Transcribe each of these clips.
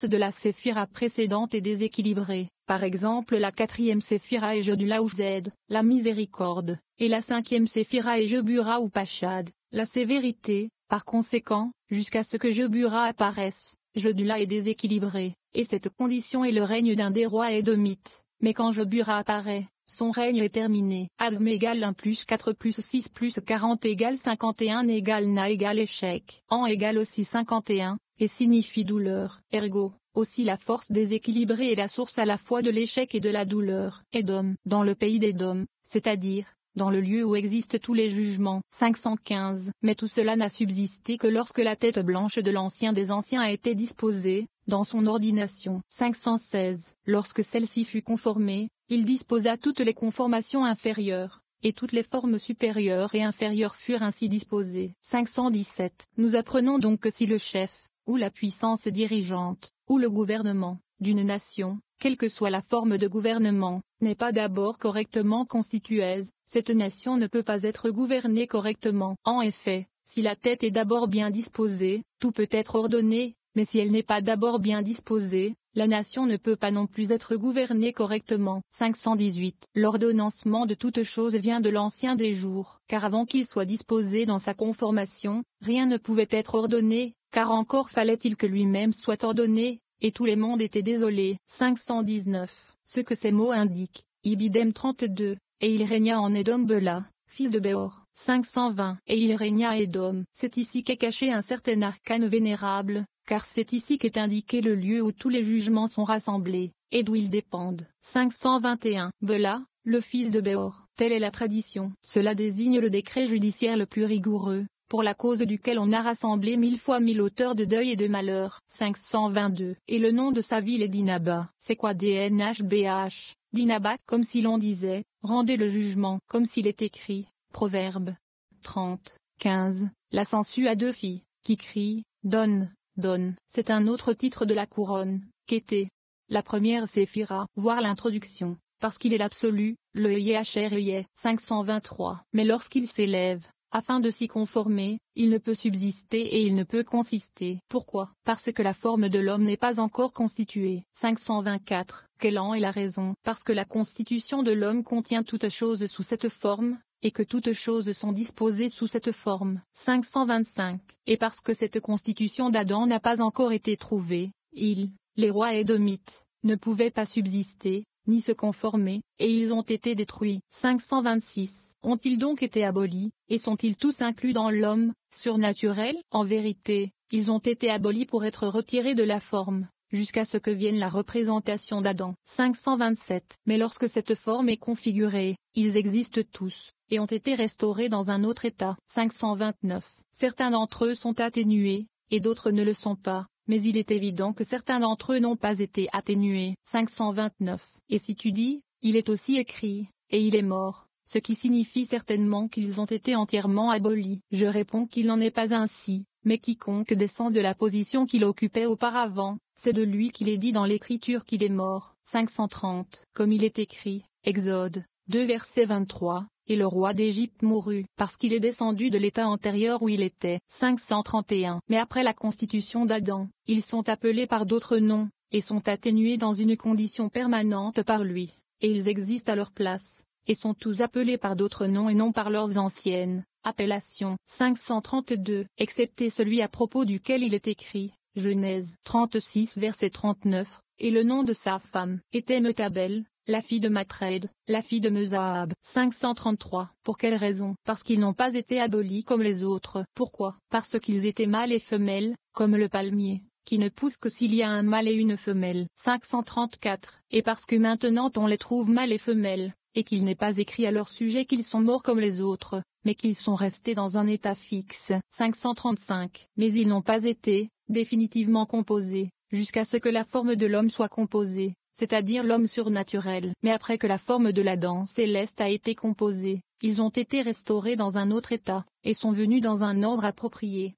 de la séphira précédente est déséquilibrée, par exemple la quatrième séphira est Jodula ou Zed, la miséricorde, et la cinquième séphira est Jebura ou Pachad, la sévérité. Par conséquent, jusqu'à ce que Jebura apparaisse, Jodula est déséquilibré, et cette condition est le règne d'un des rois édomites. Mais quand Jebura apparaît, son règne est terminé. Adm égale 1 plus 4 plus 6 plus 40 égale 51 égale Na égale échec. En égale aussi 51, et signifie douleur. Ergo, aussi la force déséquilibrée est la source à la fois de l'échec et de la douleur. Édom, dans le pays d'Édom, c'est-à-dire dans le lieu où existent tous les jugements. 515. Mais tout cela n'a subsisté que lorsque la tête blanche de l'ancien des anciens a été disposée, dans son ordination. 516. Lorsque celle-ci fut conformée, il disposa toutes les conformations inférieures, et toutes les formes supérieures et inférieures furent ainsi disposées. 517. Nous apprenons donc que si le chef, ou la puissance dirigeante, ou le gouvernement, d'une nation, quelle que soit la forme de gouvernement, n'est pas d'abord correctement constituée, cette nation ne peut pas être gouvernée correctement. En effet, si la tête est d'abord bien disposée, tout peut être ordonné, mais si elle n'est pas d'abord bien disposée, la nation ne peut pas non plus être gouvernée correctement. 518. L'ordonnancement de toute chose vient de l'ancien des jours, car avant qu'il soit disposé dans sa conformation, rien ne pouvait être ordonné, car encore fallait-il que lui-même soit ordonné, et tous les mondes étaient désolés. 519. Ce que ces mots indiquent, Ibidem 32, et il régna en Édom Bela, fils de Béor. 520. Et il régna à Édom. C'est ici qu'est caché un certain arcane vénérable, car c'est ici qu'est indiqué le lieu où tous les jugements sont rassemblés, et d'où ils dépendent. 521. Bela, le fils de Béor. Telle est la tradition. Cela désigne le décret judiciaire le plus rigoureux, pour la cause duquel on a rassemblé 1000 fois 1000 auteurs de deuil et de malheur. 522. Et le nom de sa ville est Dinaba. C'est quoi DNHBH? Dinaba, comme si l'on disait, rendez le jugement, comme s'il est écrit. Proverbe 30, 15. La sangsue a 2 filles, qui crient, donne, donne. C'est un autre titre de la couronne, qu'était. La première séphira, voir l'introduction, parce qu'il est l'absolu, le Yeh. 523. Mais lorsqu'il s'élève, afin de s'y conformer, il ne peut subsister et il ne peut consister. Pourquoi? Parce que la forme de l'homme n'est pas encore constituée. 524. Quelle en est la raison? Parce que la constitution de l'homme contient toutes choses sous cette forme, et que toutes choses sont disposées sous cette forme. 525. Et parce que cette constitution d'Adam n'a pas encore été trouvée, les rois édomites, ne pouvaient pas subsister, ni se conformer, et ils ont été détruits. 526. Ont-ils donc été abolis, et sont-ils tous inclus dans l'homme, surnaturel? En vérité, ils ont été abolis pour être retirés de la forme, jusqu'à ce que vienne la représentation d'Adam. 527. Mais lorsque cette forme est configurée, ils existent tous, et ont été restaurés dans un autre état. 529. Certains d'entre eux sont atténués, et d'autres ne le sont pas, mais il est évident que certains d'entre eux n'ont pas été atténués. 529. Et si tu dis, il est aussi écrit, et il est mort, ce qui signifie certainement qu'ils ont été entièrement abolis. Je réponds qu'il n'en est pas ainsi, mais quiconque descend de la position qu'il occupait auparavant, c'est de lui qu'il est dit dans l'Écriture qu'il est mort. 530. Comme il est écrit, Exode 2 verset 23, et le roi d'Égypte mourut, parce qu'il est descendu de l'état antérieur où il était. 531. Mais après la constitution d'Adam, ils sont appelés par d'autres noms, et sont atténués dans une condition permanente par lui, et ils existent à leur place, et sont tous appelés par d'autres noms et non par leurs anciennes appellations. 532. Excepté celui à propos duquel il est écrit, Genèse 36 verset 39, et le nom de sa femme était Metabel, la fille de Matred, la fille de Mezahab. 533. Pour quelle raison? Parce qu'ils n'ont pas été abolis comme les autres. Pourquoi? Parce qu'ils étaient mâles et femelles, comme le palmier, qui ne pousse que s'il y a un mâle et une femelle. 534. Et parce que maintenant on les trouve mâles et femelles, et qu'il n'est pas écrit à leur sujet qu'ils sont morts comme les autres, mais qu'ils sont restés dans un état fixe. 535. Mais ils n'ont pas été, définitivement composés, jusqu'à ce que la forme de l'homme soit composée, c'est-à-dire l'homme surnaturel. Mais après que la forme de l'Adam céleste a été composée, ils ont été restaurés dans un autre état, et sont venus dans un ordre approprié.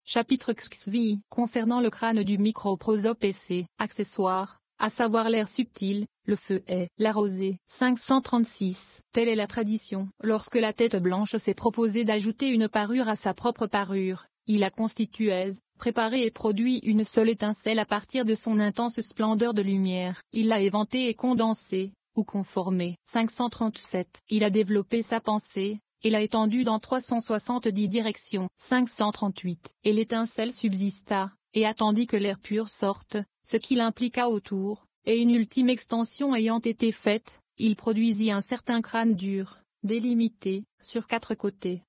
Chapitre XV. Concernant le crâne du microprosope et ses accessoires, à savoir l'air subtil, le feu et la rosée. 536. Telle est la tradition. Lorsque la tête blanche s'est proposé d'ajouter une parure à sa propre parure, il la constituait, préparé et produit une seule étincelle à partir de son intense splendeur de lumière. Il l'a éventée et condensée, ou conformée. 537. Il a développé sa pensée, et l'a étendue dans 370 directions. 538. Et l'étincelle subsista, et attendit que l'air pur sorte, ce qu'il impliqua autour, et une ultime extension ayant été faite, il produisit un certain crâne dur, délimité, sur 4 côtés.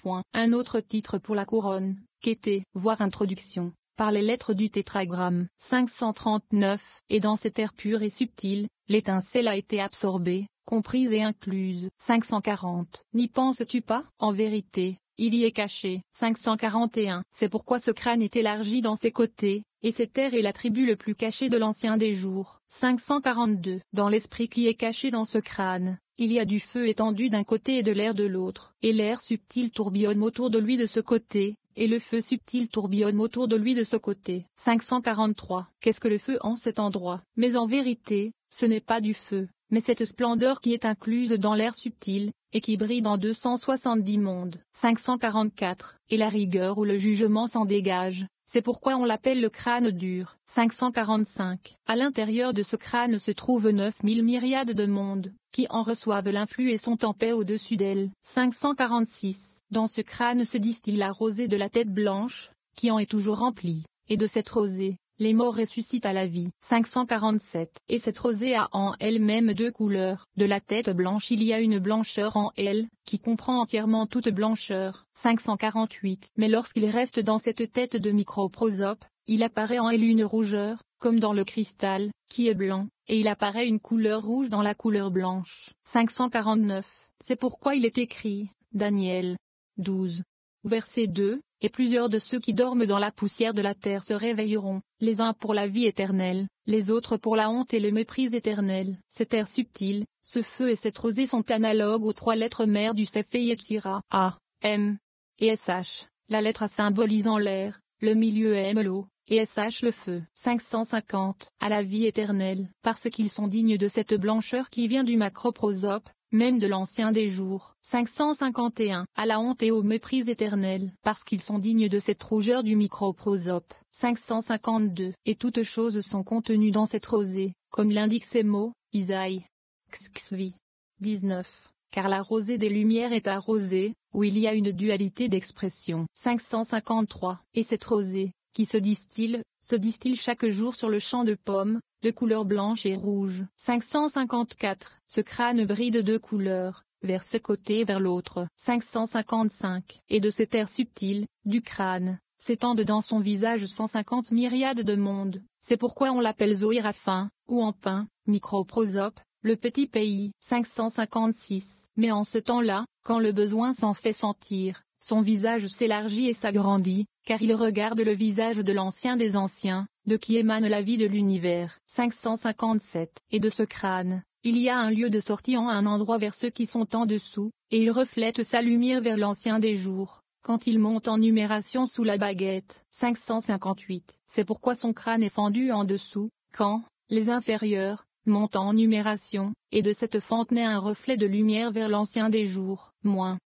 Point. Un autre titre pour la couronne, qu'était, voir introduction, par les lettres du tétragramme. 539. Et dans cet air pur et subtil, l'étincelle a été absorbée, comprise et incluse. 540. N'y penses-tu pas? En vérité, il y est caché. 541. C'est pourquoi ce crâne est élargi dans ses côtés, et cet air est l'attribut le plus caché de l'ancien des jours. 542. Dans l'esprit qui est caché dans ce crâne, il y a du feu étendu d'un côté et de l'air de l'autre, et l'air subtil tourbillonne autour de lui de ce côté, et le feu subtil tourbillonne autour de lui de ce côté. 543. Qu'est-ce que le feu en cet endroit? Mais en vérité, ce n'est pas du feu, mais cette splendeur qui est incluse dans l'air subtil, et qui brille dans 270 mondes. 544. Et la rigueur ou le jugement s'en dégage, c'est pourquoi on l'appelle le crâne dur. 545. À l'intérieur de ce crâne se trouvent 9000 myriades de mondes, qui en reçoivent l'influx et sont en paix au-dessus d'elle. 546. Dans ce crâne se distille la rosée de la tête blanche, qui en est toujours remplie, et de cette rosée, les morts ressuscitent à la vie. 547. Et cette rosée a en elle-même 2 couleurs. De la tête blanche il y a une blancheur en elle, qui comprend entièrement toute blancheur. 548. Mais lorsqu'il reste dans cette tête de microprosope, il apparaît en elle une rougeur, comme dans le cristal, qui est blanc, et il apparaît une couleur rouge dans la couleur blanche. 549. C'est pourquoi il est écrit, Daniel 12. Verset 2, et plusieurs de ceux qui dorment dans la poussière de la terre se réveilleront, les uns pour la vie éternelle, les autres pour la honte et le mépris éternel. Cet air subtil, ce feu et cette rosée sont analogues aux 3 lettres mères du Sefer Yetzira, A, M et SH, la lettre A symbolisant l'air, le milieu M l'eau, et SH le feu. 550. À la vie éternelle, parce qu'ils sont dignes de cette blancheur qui vient du macroprosope, même de l'ancien des jours. 551. À la honte et au mépris éternel, parce qu'ils sont dignes de cette rougeur du microprosope. 552. Et toutes choses sont contenues dans cette rosée, comme l'indiquent ces mots, Isaïe. Xxvi. 19. Car la rosée des lumières est à rosée, où il y a une dualité d'expression. 553. Et cette rosée, qui se distille chaque jour sur le champ de pommes, de couleur blanche et rouge. 554. Ce crâne brille de 2 couleurs, vers ce côté et vers l'autre. 555. Et de cet air subtil, du crâne, s'étendent dans son visage 150 myriades de mondes. C'est pourquoi on l'appelle Zoïraphin, ou en pain, microprosope, le petit pays. 556. Mais en ce temps-là, quand le besoin s'en fait sentir, son visage s'élargit et s'agrandit, car il regarde le visage de l'ancien des anciens, de qui émane la vie de l'univers. 557. Et de ce crâne, il y a un lieu de sortie en un endroit vers ceux qui sont en dessous, et il reflète sa lumière vers l'ancien des jours, quand il monte en numération sous la baguette. 558. C'est pourquoi son crâne est fendu en dessous, quand, les inférieurs, montent en numération, et de cette fente naît un reflet de lumière vers l'ancien des jours. Moins.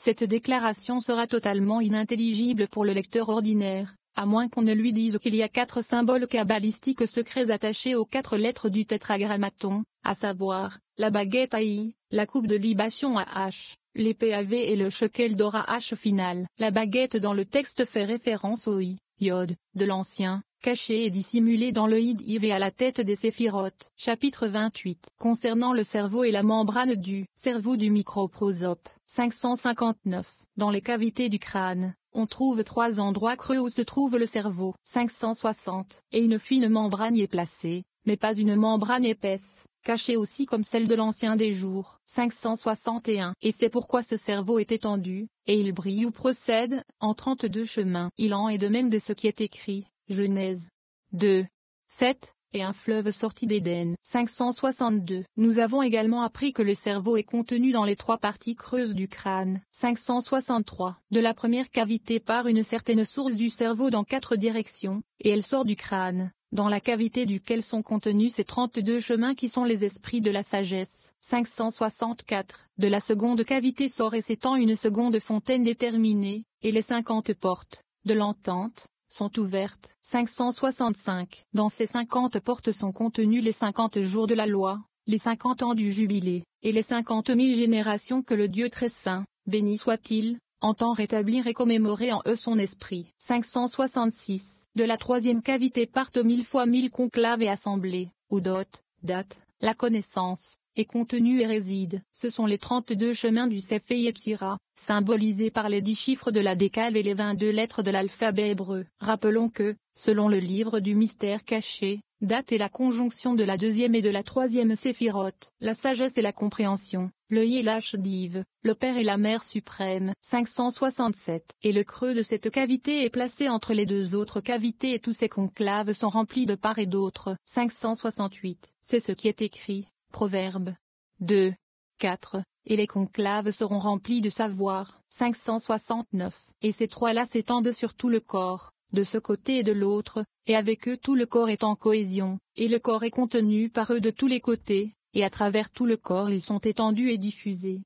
Cette déclaration sera totalement inintelligible pour le lecteur ordinaire, à moins qu'on ne lui dise qu'il y a 4 symboles kabbalistiques secrets attachés aux 4 lettres du tétragrammaton, à savoir, la baguette à I, la coupe de libation à H, l'épée à V et le shekel d'or à H final. La baguette dans le texte fait référence au I, Yod, de l'ancien, caché et dissimulé dans le Id Iv et à la tête des séphirotes. Chapitre 28. Concernant le cerveau et la membrane du cerveau du microprosope. 559. Dans les cavités du crâne, on trouve 3 endroits creux où se trouve le cerveau. 560. Et une fine membrane y est placée, mais pas une membrane épaisse, cachée aussi comme celle de l'ancien des jours. 561. Et c'est pourquoi ce cerveau est étendu, et il brille ou procède, en 32 chemins. Il en est de même de ce qui est écrit. Genèse 2. 7, et un fleuve sorti d'Éden. 562. Nous avons également appris que le cerveau est contenu dans les 3 parties creuses du crâne. 563. De la première cavité part une certaine source du cerveau dans 4 directions, et elle sort du crâne, dans la cavité duquel sont contenus ces 32 chemins qui sont les esprits de la sagesse. 564. De la seconde cavité sort et s'étend une seconde fontaine déterminée, et les 50 portes, de l'entente, sont ouvertes. 565. Dans ces 50 portes sont contenus les 50 jours de la loi, les 50 ans du jubilé, et les 50 000 générations que le Dieu très saint, béni soit-il, entend rétablir et commémorer en eux son esprit. 566. De la troisième cavité partent 1000 fois 1000 conclaves et assemblées, où date, la connaissance, est contenue et réside. Ce sont les 32 chemins du Sefer Yetzira, symbolisés par les 10 chiffres de la décale et les 22 lettres de l'alphabet hébreu. Rappelons que, selon le livre du mystère caché, date est la conjonction de la deuxième et de la troisième séphirote, la sagesse et la compréhension, le Yelash Div, le Père et la Mère suprême. 567. Et le creux de cette cavité est placé entre les deux autres cavités et tous ces conclaves sont remplis de part et d'autre. 568. C'est ce qui est écrit, Proverbe 2, 4, et les conclaves seront remplis de savoir. 569. Et ces trois-là s'étendent sur tout le corps, de ce côté et de l'autre, et avec eux tout le corps est en cohésion, et le corps est contenu par eux de tous les côtés, et à travers tout le corps ils sont étendus et diffusés.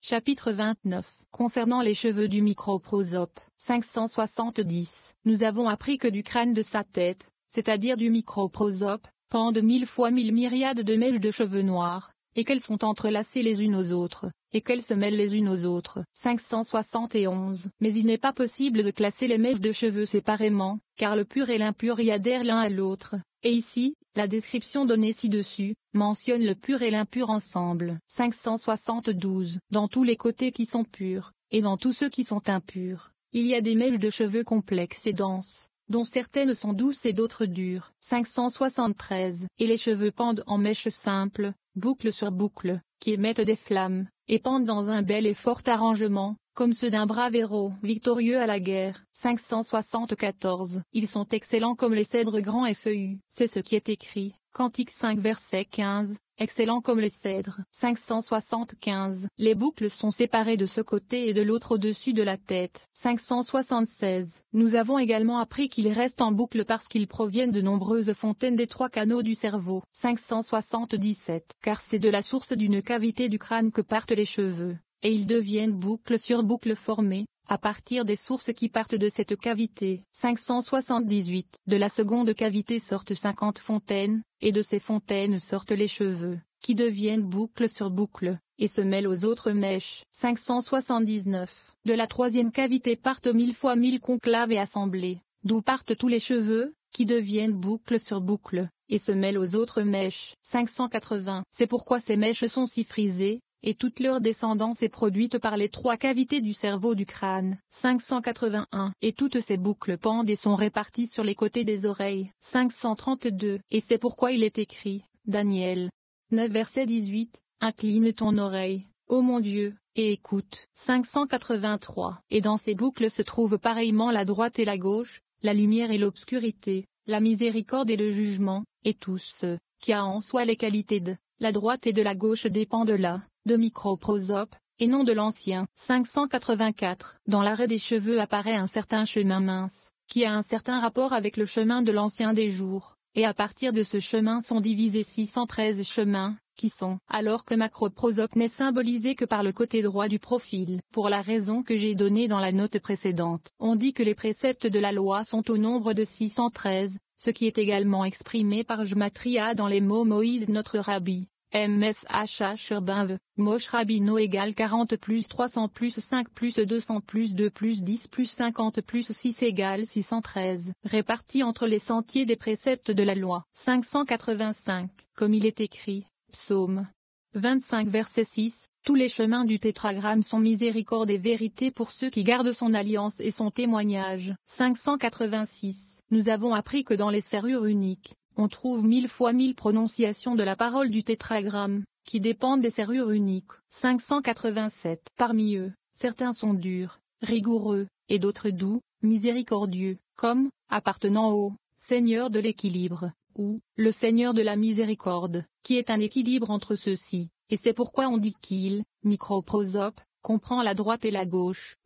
Chapitre 29. Concernant les cheveux du microprosope. 570. Nous avons appris que du crâne de sa tête, c'est-à-dire du microprosope, pendent 1000 fois 1000 myriades de mèches de cheveux noirs, et qu'elles sont entrelacées les unes aux autres, et qu'elles se mêlent les unes aux autres. 571. Mais il n'est pas possible de classer les mèches de cheveux séparément, car le pur et l'impur y adhèrent l'un à l'autre, et ici, la description donnée ci-dessus, mentionne le pur et l'impur ensemble. 572. Dans tous les côtés qui sont purs, et dans tous ceux qui sont impurs, il y a des mèches de cheveux complexes et denses, dont certaines sont douces et d'autres dures. 573. Et les cheveux pendent en mèches simples, boucle sur boucle, qui émettent des flammes, et pendent dans un bel et fort arrangement, comme ceux d'un brave héros victorieux à la guerre. 574. Ils sont excellents comme les cèdres grands et feuillus. C'est ce qui est écrit, Cantique 5 verset 15. Excellent comme les cèdres. 575. Les boucles sont séparées de ce côté et de l'autre au-dessus de la tête. 576. Nous avons également appris qu'ils restent en boucle parce qu'ils proviennent de nombreuses fontaines des 3 canaux du cerveau. 577. Car c'est de la source d'une cavité du crâne que partent les cheveux, et ils deviennent boucle sur boucle formées, à partir des sources qui partent de cette cavité. 578. De la seconde cavité sortent 50 fontaines, et de ces fontaines sortent les cheveux, qui deviennent boucle sur boucle, et se mêlent aux autres mèches. 579. De la troisième cavité partent 1000 fois 1000 conclaves et assemblées, d'où partent tous les cheveux, qui deviennent boucle sur boucle, et se mêlent aux autres mèches. 580. C'est pourquoi ces mèches sont si frisées, et toute leur descendance est produite par les 3 cavités du cerveau du crâne. 581. Et toutes ces boucles pendent et sont réparties sur les côtés des oreilles. 532. Et c'est pourquoi il est écrit, Daniel 9 verset 18, Incline ton oreille, ô mon Dieu, et écoute. 583. Et dans ces boucles se trouvent pareillement la droite et la gauche, la lumière et l'obscurité, la miséricorde et le jugement, et tous ceux qui a en soi les qualités de la droite et de la gauche dépendent là, de microprosope, et non de l'ancien. 584. Dans l'arrêt des cheveux apparaît un certain chemin mince, qui a un certain rapport avec le chemin de l'ancien des jours, et à partir de ce chemin sont divisés 613 chemins, qui sont, alors que macroprosope n'est symbolisé que par le côté droit du profil. Pour la raison que j'ai donnée dans la note précédente, on dit que les préceptes de la loi sont au nombre de 613, ce qui est également exprimé par Gematria dans les mots Moïse notre Rabbi. MSHH Urbain Mosh Rabino égale 40 plus 300 plus 5 plus 200 plus 2 plus 10 plus 50 plus 6 égale 613, répartis entre les sentiers des préceptes de la loi. 585, comme il est écrit, Psaume 25 verset 6, tous les chemins du tétragramme sont miséricorde et vérité pour ceux qui gardent son alliance et son témoignage. 586, nous avons appris que dans les serrures uniques, on trouve 1000 fois 1000 prononciations de la parole du tétragramme, qui dépendent des serrures uniques. 587. Parmi eux, certains sont durs, rigoureux, et d'autres doux, miséricordieux, comme, appartenant au Seigneur de l'équilibre, ou le Seigneur de la miséricorde, qui est un équilibre entre ceux-ci, et c'est pourquoi on dit qu'il, microprosope, comprend la droite et la gauche.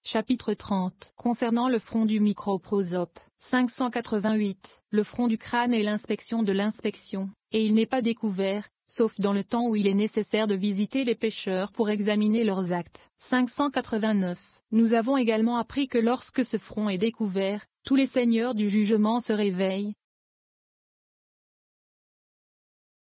Chapitre 30. Concernant le front du microprosope. 588. Le front du crâne est l'inspection de l'inspection, et il n'est pas découvert, sauf dans le temps où il est nécessaire de visiter les pécheurs pour examiner leurs actes. 589. Nous avons également appris que lorsque ce front est découvert, tous les seigneurs du jugement se réveillent,